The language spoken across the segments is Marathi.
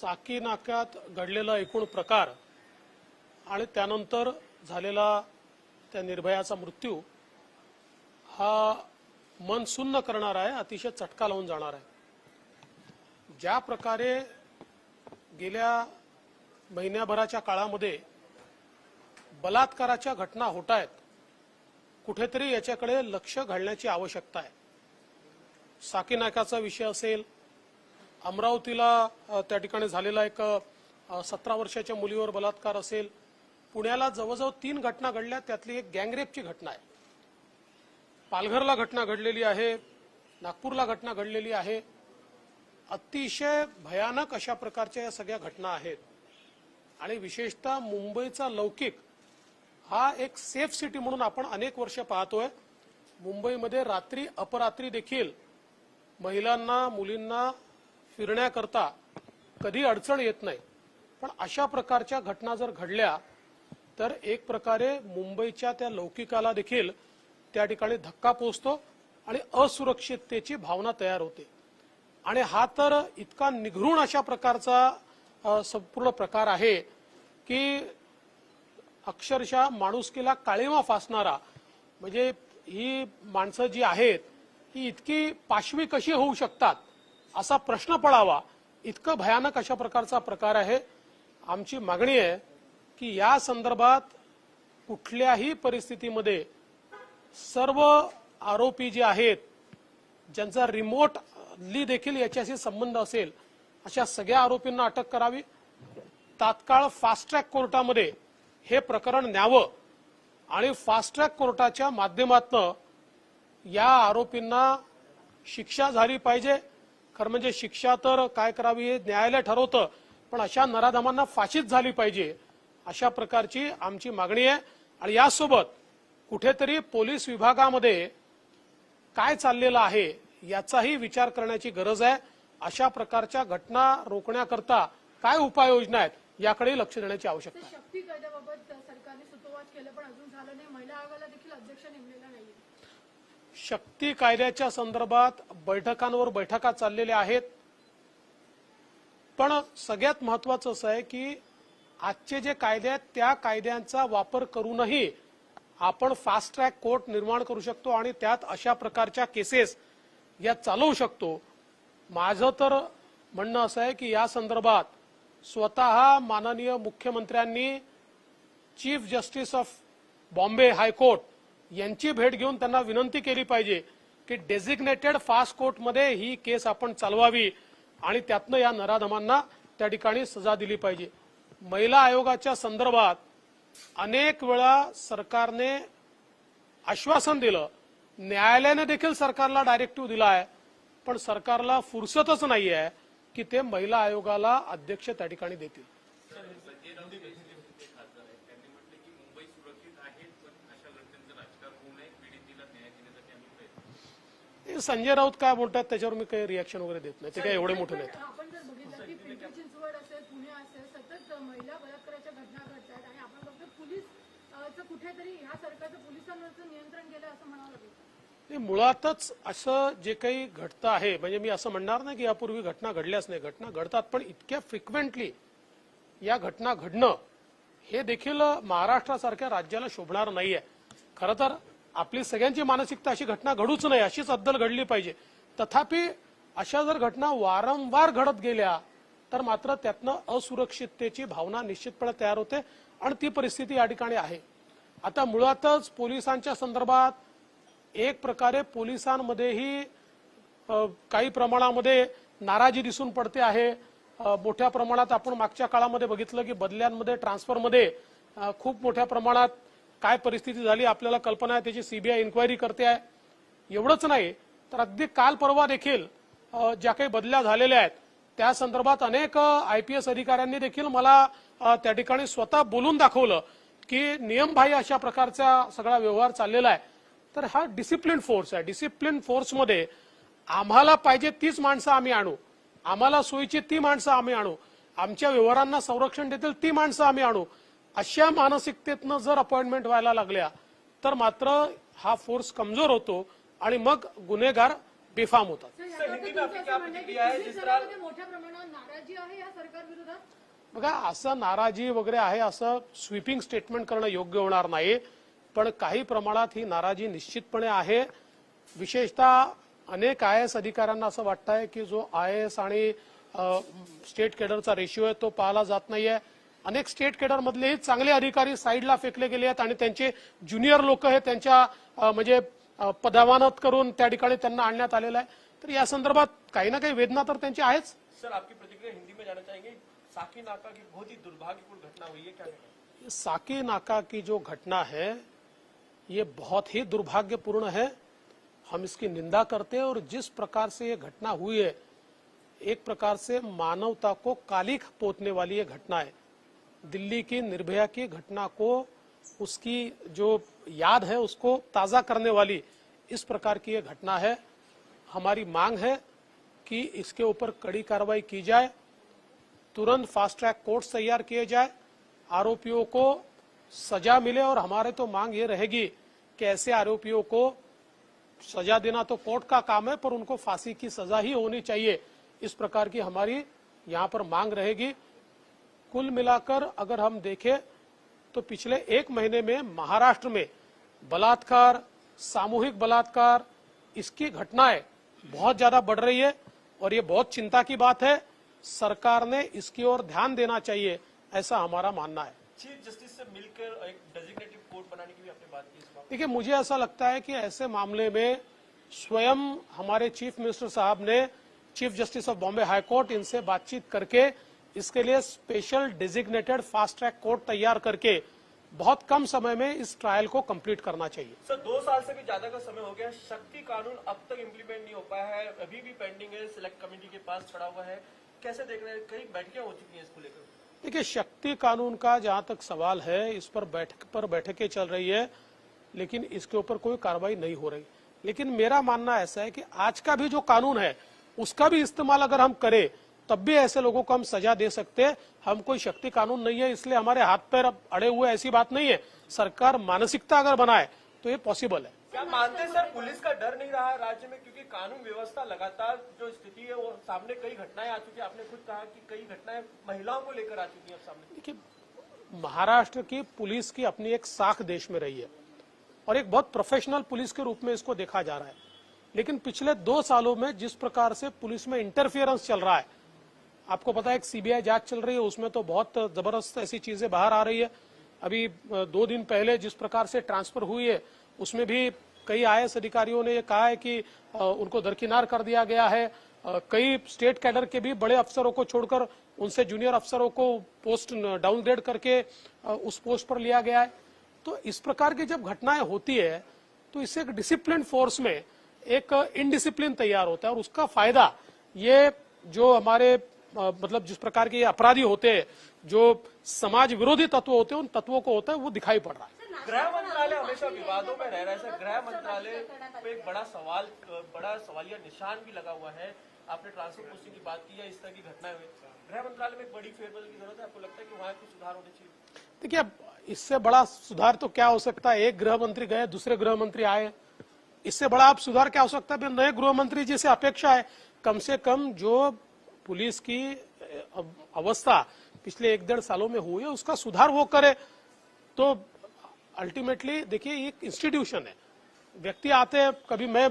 साकी नाक्यात घडलेला एकूण प्रकार आणि त्यानंतर झालेला त्या निर्भयाचा मृत्यू हा मन सुन्न करणारा आहे, अतिशय चटका लावून जाणार आहे। ज्या प्रकारे गेल्या महिन्याभराच्या काळामध्ये बलात्काराच्या घटना होत आहेत, कुठेतरी याच्याकडे लक्ष घालण्याची आवश्यकता आहे। साकी नाक्याचा विषय असेल, अमरावतीला त्या ठिकाणी झालेला एक 17 वर्षाच्या मुलीवर बलात्कार असेल, पुण्याला जवळजवळ 3 घटना घडल्या, त्यातली एक गँगरेपची घटना आहे, पालघरला घटना घडलेली आहे, नागपूरला घटना घडलेली आहे। अतिशय भयानक अशा प्रकारच्या या सगळ्या घटना आहेत आणि विशेषतः मुंबईचा लौकिक हा एक सेफ सिटी म्हणून आपण अनेक वर्ष पाहतोय। मुंबईमध्ये रात्री अपरात्री देखील महिलांना मुलींना फिरण्याकरता कधी अडचण येत नाही, पण अशा प्रकारच्या घटना जर घडल्या तर एक प्रकारे मुंबईच्या त्या लौकिकाला देखील त्या ठिकाणी धक्का पोहोचतो आणि असुरक्षिततेची भावना तयार होते। आणि हा तर इतका निघृण अशा प्रकारचा संपूर्ण प्रकार आहे की अक्षरशः माणुसकीला काळिमा फासणारा, म्हणजे ही माणसं जी आहेत ही इतकी पाशवी कशी होऊ शकतात असा प्रश्न पडावा, इतकं भयानक अशा प्रकारचा प्रकार आहे। आमची मागणी आहे की या संदर्भात कुठल्याही परिस्थितीमध्ये सर्व आरोपी जे आहेत, ज्यांचा रिमोटली देखील याच्याशी संबंध असेल, अशा सगळ्या आरोपींना अटक करावी। तात्काळ फास्ट ट्रॅक कोर्टामध्ये हे प्रकरण न्यावं आणि फास्ट ट्रॅक कोर्टाच्या माध्यमातून या आरोपींना शिक्षा झाली पाहिजे। खरं म्हणजे शिक्षा तर काय करावी हे न्यायालय ठरवतं, पण अशा नराधमांना फाशीच झाली पाहिजे, अशा प्रकारची आमची मागणी आहे। आणि यासोबत कुठेतरी पोलीस विभागामध्ये काय चाललेलं आहे याचाही विचार करण्याची गरज आहे। अशा प्रकारच्या घटना रोखण्याकरता काय उपाययोजना आहेत याकडे लक्ष देण्याची आवश्यकता आहे। शक्ती कायद्याबाबत सरकारने सुतोवाच केलं पण अजून झालं नाही, महिला आयोगाला देखील अध्यक्ष नेमलेला नाही। शक्ती कायद्याच्या संदर्भात बैठकांवर बैठका चाललेल्या आहेत, पण सगळ्यात महत्त्वाचं असं आहे की आजचे जे कायदे आहेत त्या कायद्यांचा वापर करूनही आपण फास्ट ट्रॅक कोर्ट निर्माण करू शकतो आणि त्यात अशा प्रकारच्या केसेस या चालवू शकतो। माझं तर म्हणणं असं आहे की या संदर्भात स्वतः माननीय मुख्यमंत्र्यांनी chief justice of Bombay high court यांची भेट घेऊन त्यांना विनंती केली पाहिजे की डेझिग्नेटेड फास्ट कोर्टमध्ये ही केस आपण चालवावी आणि त्यातनं या नराधमांना त्या ठिकाणी सजा दिली पाहिजे। महिला आयोगाच्या संदर्भात अनेक वेळा सरकारने आश्वासन दिलं, न्यायालयाने देखील सरकारला डायरेक्टिव्ह दिला आहे, पण सरकारला फुरसतच नाही आहे की ते महिला आयोगाला अध्यक्ष त्या ठिकाणी देतील। संजय राऊत काय बोलतात त्याच्यावर मी काही रिएक्शन वगैरे देत नाही, ते काय एवढे मोठे नाहीत। आपण जर बघितलं की पिंपरी चिंचवड असेल, पुणे असेल, सतत महिला बलात्काराच्या घटना घडतात आणि आपण बघतो पोलीस कुठेतरी ह्या सरकारचं पोलिसांवरचं नियंत्रण केलं असं म्हणावं लागेल। मुळातच असं जे काही घडतं आहे, म्हणजे मी असं म्हणणार नाही की यापूर्वी घटना घडल्याच नाही, घटना घडतात, पण इतक्या फ्रिक्वेंटली या घटना घडणं हे देखील महाराष्ट्रासारख्या राज्याला शोभणार नाहीये। खरं तर आपली सगळ्यांची मानसिकता अशी घटना घडूच नाही अशीच अद्दल घडली पाहिजे, तथापि अशा जर घटना वारंवार घडत गेल्या तर मात्र त्यातनं असुरक्षिततेची भावना निश्चितपणे तयार होते आणि ती परिस्थिती या ठिकाणी आहे। आता मुळातच पोलिसांच्या संदर्भात एक प्रकारे पोलिसांमध्येही काही प्रमाणामध्ये नाराजी दिसून पडते आहे। मोठ्या प्रमाणात आपण मागच्या काळामध्ये बघितलं की बदल्यांमध्ये ट्रान्सफरमध्ये खूप मोठ्या प्रमाणात काय परिस्थिती झाली आपल्याला कल्पना आहे, त्याची सीबीआय इन्क्वायरी करते आहे। एवढंच नाही तर अगदी काल परवा देखील ज्या काही बदल्या झालेल्या आहेत त्या संदर्भात अनेक IPS अधिकाऱ्यांनी देखील मला त्या ठिकाणी स्वतः बोलून दाखवलं की नियमबाह्य अशा प्रकारचा सगळा व्यवहार चाललेला आहे। तर हा डिसिप्लिन फोर्स आहे, डिसिप्लिन फोर्समध्ये आम्हाला पाहिजे तीच माणसं आम्ही आणू, आम्हाला सोयीची ती माणसं आम्ही आणू, आमच्या व्यवहारांना संरक्षण देतील ती माणसं आम्ही आणू, अशा मानसिकतेतनं जर अपॉइंटमेंट व्हायला लागल्या तर मात्र हा फोर्स कमजोर होतो आणि मग गुन्हेगार बेफाम होतात. सर, हिंदी में आपकी क्या प्रतिक्रिया है? जिस तरह मोठ्या प्रमाणात नाराजी आहे या सरकार विरोधात. बघा, असं नाराजी वगैरे आहे असं स्वीपिंग स्टेटमेंट करणं योग्य होणार नाही, पण काही प्रमाणात ही नाराजी निश्चितपणे आहे. विशेषतः अनेक IAS अधिकाऱ्यांना असं वाटतंय की जो IAS आणि स्टेट केडरचा रेशिओ आहे तो पाळला जात नाहीये. अनेक स्टेट केडर मधलेही चांगले अधिकारी साईडला फेकले गेले आहेत आणि त्यांचे ज्युनियर लोक हे त्यांच्या म्हणजे पदावनत करून त्या ठिकाणी त्यांना आणण्यात आलेलं आहे. तर या संदर्भात काही ना काही वेदना तर त्यांची आहेच. सर, आपकी प्रतिक्रिया हिंदी में जानना चाहेंगे. साकी नाका की बहुत ही दुर्भाग्यपूर्ण घटना हुई है, क्या कहेंगे? साकी नाका की जो घटना है ये बहुत ही दुर्भाग्यपूर्ण है. हम इसकी निंदा करते हैं और जिस प्रकार से ये घटना हुई है एक प्रकार से मानवता को कालिख पोतने वाली ये घटना है. दिल्ली की निर्भया की घटना को उसकी जो याद है उसको ताजा करने वाली इस प्रकार की ये घटना है. हमारी मांग है कि इसके ऊपर कड़ी कार्रवाई की जाए, तुरंत फास्ट ट्रैक कोर्ट्स तैयार किए जाए, आरोपियों को सजा मिले और हमारे तो मांग ये रहेगी कि ऐसे आरोपियों को सजा देना तो कोर्ट का काम है पर उनको फांसी की सजा ही होनी चाहिए. इस प्रकार की हमारी यहाँ पर मांग रहेगी. कुल मिलाकर अगर हम देखें तो पिछले एक महीने में महाराष्ट्र में बलात्कार, सामूहिक बलात्कार, इसकी घटनाएं बहुत ज्यादा बढ़ रही है और ये बहुत चिंता की बात है. सरकार ने इसकी ओर ध्यान देना चाहिए, ऐसा हमारा मानना है. चीफ जस्टिस से मिलकर एक डेजिग्नेटेड कोर्ट बनाने की भी आपने बात की इस बात. देखिए, मुझे ऐसा लगता है कि ऐसे मामले में स्वयं हमारे चीफ मिनिस्टर साहब ने chief justice of Bombay high court इनसे बातचीत करके इसके लिए special designated fast track court तैयार करके बहुत कम समय में इस ट्रायल को कंप्लीट करना चाहिए. सर, 2 साल से भी ज्यादा का समय हो गया, शक्ति कानून अब तक इम्प्लीमेंट नहीं हो पाया है, अभी भी पेंडिंग है, सिलेक्ट कमेटी के पास खड़ा हुआ है. कैसे देख रहे हैं? कई बैठकें हो चुकी हैं इसको लेकर. देखिए, शक्ति कानून का जहां तक सवाल है इस पर बैठकें चल रही है लेकिन इसके ऊपर कोई कार्रवाई नहीं हो रही. लेकिन मेरा मानना ऐसा है कि आज का भी जो कानून है उसका भी इस्तेमाल अगर हम करें तब भी ऐसे लोगों को हम सजा दे सकते हैं. हम कोई शक्ति कानून नहीं है इसलिए हमारे हाथ पैर अड़े हुए, ऐसी बात नहीं है. सरकार मानसिकता अगर बनाए तो ये पॉसिबल है. क्या मानते हैं सर, पुलिस का डर नहीं रहा है राज्य में? क्योंकि कानून व्यवस्था लगातार जो स्थिति है वो सामने कई घटनाएं आ चुकी है. आपने खुद कहा कि कई घटनाएं महिलाओं को लेकर आ चुकी है सामने. देखिए, महाराष्ट्र की पुलिस की अपनी एक साख देश में रही है और एक बहुत प्रोफेशनल पुलिस के रूप में इसको देखा जा रहा है. लेकिन पिछले 2 सालों में जिस प्रकार से पुलिस में इंटरफियरेंस चल रहा है, आपको पता है एक CBI जांच चल रही है, उसमें तो बहुत जबरदस्त ऐसी चीजें बाहर आ रही है. अभी 2 दिन पहले जिस प्रकार से ट्रांसफर हुई है उसमें भी कई IAS अधिकारियों ने ये कहा है कि उनको दरकिनार कर दिया गया है. कई स्टेट कैडर के भी बड़े अफसरों को छोड़कर उनसे जूनियर अफसरों को पोस्ट डाउनग्रेड करके उस पोस्ट पर लिया गया है. तो इस प्रकार की जब घटनाएं होती है तो इससे एक डिसिप्लिन फोर्स में एक इनडिसिप्लिन तैयार होता है और उसका फायदा ये जो हमारे मतलब जिस प्रकार के अपराधी होते हैं, जो समाज विरोधी तत्व होते हैं, उन तत्वों को होता है वो दिखाई पड़ रहा है. गृह मंत्रालय हमेशा विवादों में रह रहा है सर. गृह मंत्रालय पे एक बड़ा सवालिया निशान भी लगा हुआ है. आपने ट्रांसफर पोस्टिंग की बात की है, इस तरह की घटनाएं हुई. गृह मंत्रालय में एक बड़ी फेरबदल की जरूरत है. आपको लगता है कि वहाँ कुछ सुधार होने चाहिए? देखिए, अब इससे बड़ा सुधार तो क्या हो सकता है? एक गृह मंत्री गए, दूसरे गृह मंत्री आए, इससे बड़ा आप सुधार क्या हो सकता है? नए गृह मंत्री जी से अपेक्षा है कम से कम जो पुलिस की अवस्था पिछले 1-1.5 सालों में हुई है उसका सुधार वो करे. तो अल्टीमेटली देखिए, एक इंस्टीट्यूशन है, व्यक्ति आते हैं, कभी मैं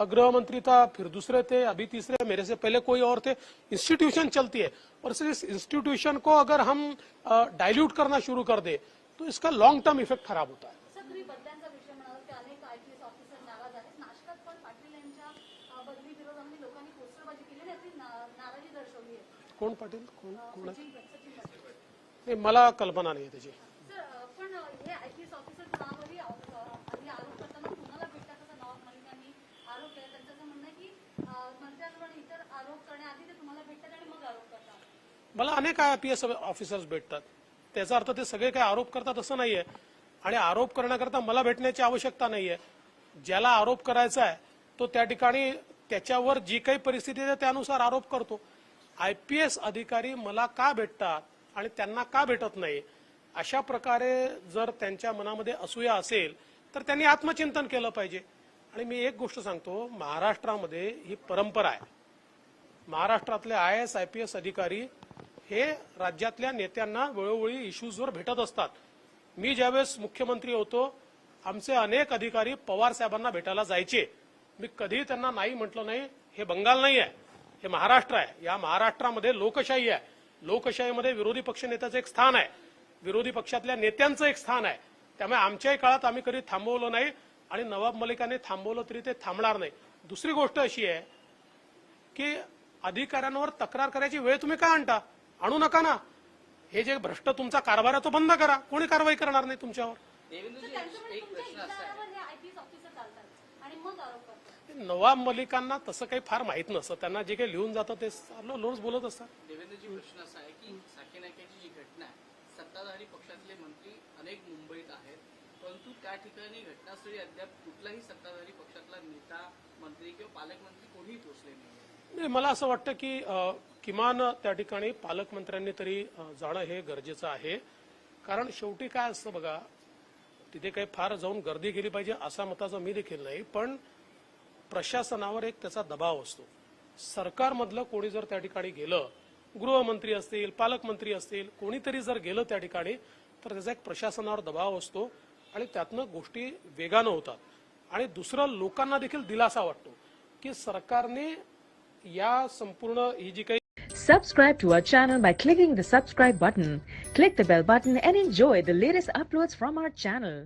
गृह मंत्री था, फिर दूसरे थे, अभी तीसरे, मेरे से पहले कोई और थे. इंस्टीट्यूशन चलती है और इस इंस्टीट्यूशन को अगर हम डाइल्यूट करना शुरू कर दे तो इसका लॉन्ग टर्म इफेक्ट खराब होता है. कोण पाटील? कोण कोण नाही, मला कल्पना नाही त्याची. मला अनेक IPS ऑफिसर्स भेटतात, त्याचा अर्थ ते सगळे काही आरोप करतात असं नाहीये. आणि आरोप करण्याकरता मला भेटण्याची आवश्यकता नाहीये. ज्याला आरोप करायचा आहे तो त्या ठिकाणी त्याच्यावर जी काही परिस्थिती आहे त्यानुसार आरोप करतो. IPS अधिकारी मला का भेटतात आणि त्यांना का भेटत नाही, अशा प्रकारे जर त्यांच्या मनामध्ये असूया असेल तर त्यांनी आत्मचिंतन केलं पाहिजे. आणि मी एक गोष्ट सांगतो, महाराष्ट्रामध्ये ही परंपरा आहे. महाराष्ट्रातले IAS IPS अधिकारी हे राज्यातल्या नेत्यांना वेळोवेळी इश्यूजवर भेटत असतात. मी ज्यावेळेस मुख्यमंत्री होतो, आमचे अनेक अधिकारी पवार साहेबांना भेटायला जायचे. मी कधीही त्यांना नाही म्हटलं नाही. हे बंगाल नाही आहे, हे महाराष्ट्र आहे. या महाराष्ट्रामध्ये लोकशाही आहे. लोकशाहीमध्ये विरोधी पक्षनेत्याचं एक स्थान आहे, विरोधी पक्षातल्या नेत्यांचं एक स्थान आहे. त्यामुळे आमच्याही काळात आम्ही कधी थांबवलं नाही आणि नवाब मलिकाने थांबवलं तरी ते थांबणार नाही. दुसरी गोष्ट अशी आहे की अधिकाऱ्यांवर तक्रार करायची वेळ तुम्ही का आणता? आणू नका ना. हे जे भ्रष्ट तुमचा कारभार आहे तो बंद करा. कोणी कारवाई करणार नाही तुमच्यावर. देवेंद्रजी, एक प्रश्न असा आहे, आयपीएस ऑफिसर चालतात आणि मग आरोप करतात. नवाब मलिकांना तसं काही फार माहित नसतं. त्यांना जे काही लिहून जातं ते लोक बोलत असतात. देवेंद्रजी, प्रश्न असा आहे की साकेनाक्याची जी घटना आहे, सत्ताधारी पक्षातले मंत्री अनेक मुंबईत आहेत, परंतु त्या ठिकाणी घटनास्थळी अद्याप कुठलाही सत्ताधारी पक्षातला नेता, मंत्री किंवा पालकमंत्री कोणीही पोहोचले नाही. नाही, मला असं वाटतं की किमान त्या ठिकाणी पालकमंत्र्यांनी तरी जाणं हे गरजेचं आहे. कारण शेवटी काय असतं बघा, तिथे काही फार जाऊन गर्दी केली पाहिजे असा मताचा मी देखील नाही, पण प्रशासनावर एक त्याचा दबाव असतो. सरकारमधलं कोणी जर त्या ठिकाणी गेलं, गृहमंत्री असतील, पालकमंत्री असतील, कोणीतरी जर गेलं त्या ठिकाणी, तर त्याचा एक प्रशासनावर दबाव असतो आणि त्यातनं गोष्टी वेगानं होतात. आणि दुसरं, लोकांना देखील दिलासा वाटतो की सरकारने या संपूर्ण ही जी काही Subscribe to our channel by clicking the subscribe button. Click the bell button and enjoy the latest uploads from our channel.